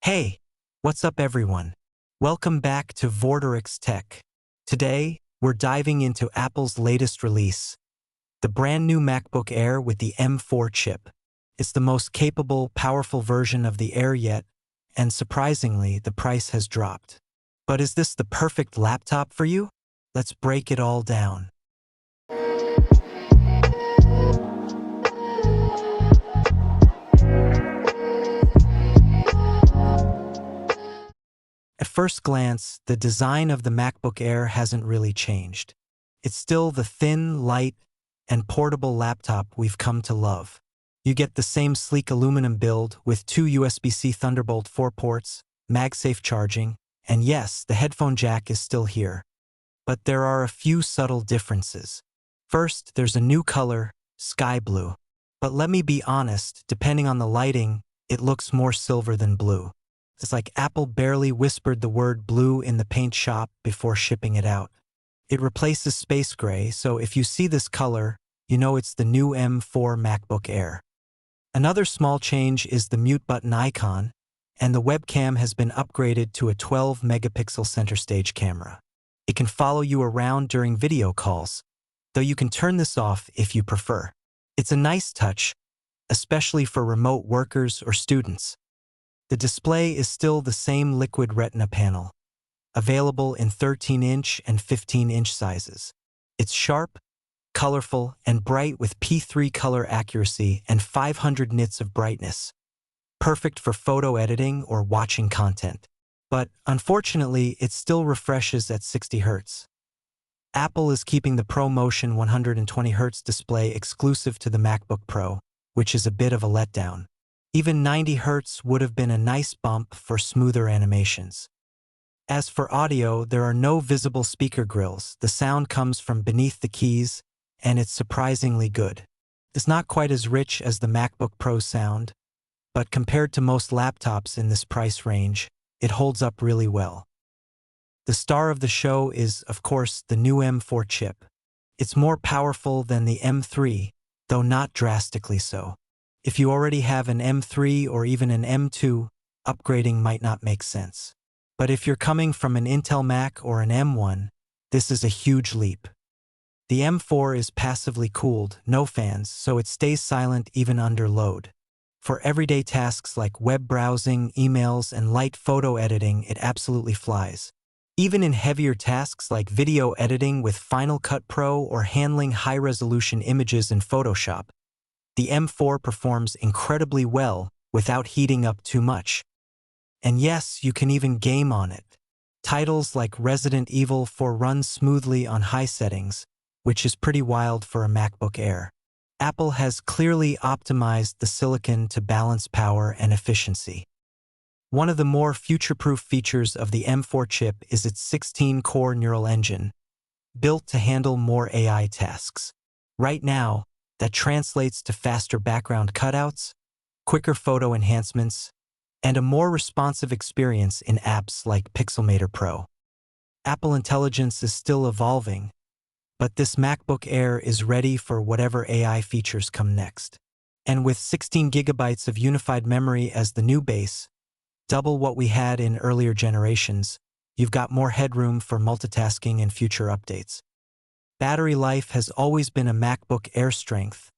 Hey, what's up everyone? Welcome back to Vorterix Tech. Today, we're diving into Apple's latest release, the brand new MacBook Air with the M4 chip. It's the most capable, powerful version of the Air yet, and surprisingly, the price has dropped. But is this the perfect laptop for you? Let's break it all down. At first glance, the design of the MacBook Air hasn't really changed. It's still the thin, light, and portable laptop we've come to love. You get the same sleek aluminum build with two USB-C Thunderbolt 4 ports, MagSafe charging, and yes, the headphone jack is still here. But there are a few subtle differences. First, there's a new color, sky blue. But let me be honest, depending on the lighting, it looks more silver than blue. It's like Apple barely whispered the word blue in the paint shop before shipping it out. It replaces space gray, so if you see this color, you know it's the new M4 MacBook Air. Another small change is the mute button icon, and the webcam has been upgraded to a 12-megapixel center stage camera. It can follow you around during video calls, though you can turn this off if you prefer. It's a nice touch, especially for remote workers or students. The display is still the same liquid retina panel, available in 13-inch and 15-inch sizes. It's sharp, colorful, and bright with P3 color accuracy and 500 nits of brightness. Perfect for photo editing or watching content. But unfortunately, it still refreshes at 60 Hz. Apple is keeping the ProMotion 120 Hz display exclusive to the MacBook Pro, which is a bit of a letdown. Even 90 Hz would have been a nice bump for smoother animations. As for audio, there are no visible speaker grills. The sound comes from beneath the keys, and it's surprisingly good. It's not quite as rich as the MacBook Pro sound, but compared to most laptops in this price range, it holds up really well. The star of the show is, of course, the new M4 chip. It's more powerful than the M3, though not drastically so. If you already have an M3 or even an M2, upgrading might not make sense. But if you're coming from an Intel Mac or an M1, this is a huge leap. The M4 is passively cooled, no fans, so it stays silent even under load. For everyday tasks like web browsing, emails, and light photo editing, it absolutely flies. Even in heavier tasks like video editing with Final Cut Pro or handling high-resolution images in Photoshop, the M4 performs incredibly well without heating up too much. And yes, you can even game on it. Titles like Resident Evil 4 run smoothly on high settings, which is pretty wild for a MacBook Air. Apple has clearly optimized the silicon to balance power and efficiency. One of the more future-proof features of the M4 chip is its 16-core neural engine, built to handle more AI tasks. Right now, that translates to faster background cutouts, quicker photo enhancements, and a more responsive experience in apps like Pixelmator Pro. Apple Intelligence is still evolving, but this MacBook Air is ready for whatever AI features come next. And with 16 gigabytes of unified memory as the new base, double what we had in earlier generations, you've got more headroom for multitasking and future updates. Battery life has always been a MacBook Air strength,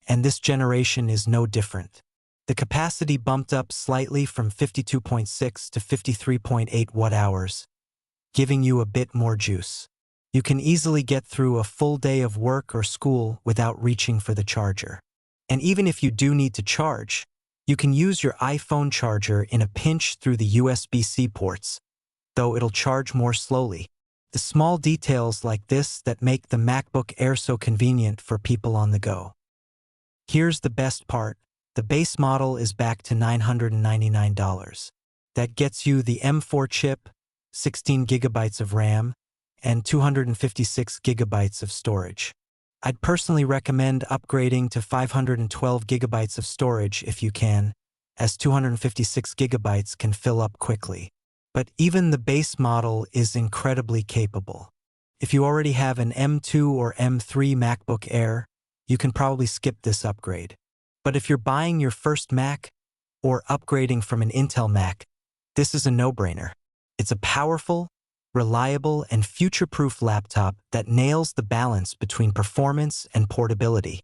and this generation is no different. The capacity bumped up slightly from 52.6 to 53.8 watt-hours, giving you a bit more juice. You can easily get through a full day of work or school without reaching for the charger. And even if you do need to charge, you can use your iPhone charger in a pinch through the USB-C ports, though it'll charge more slowly. The small details like this that make the MacBook Air so convenient for people on the go. Here's the best part. The base model is back to $999. That gets you the M4 chip, 16 gigabytes of RAM, and 256 gigabytes of storage. I'd personally recommend upgrading to 512 gigabytes of storage if you can, as 256 gigabytes can fill up quickly. But even the base model is incredibly capable. If you already have an M2 or M3 MacBook Air, you can probably skip this upgrade. But if you're buying your first Mac or upgrading from an Intel Mac, this is a no-brainer. It's a powerful, reliable, and future-proof laptop that nails the balance between performance and portability.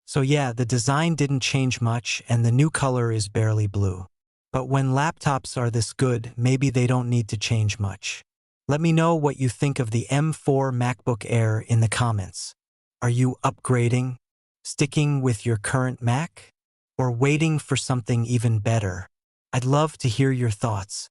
So yeah, the design didn't change much and the new color is barely blue. But when laptops are this good, maybe they don't need to change much. Let me know what you think of the M4 MacBook Air in the comments. Are you upgrading, sticking with your current Mac, or waiting for something even better? I'd love to hear your thoughts.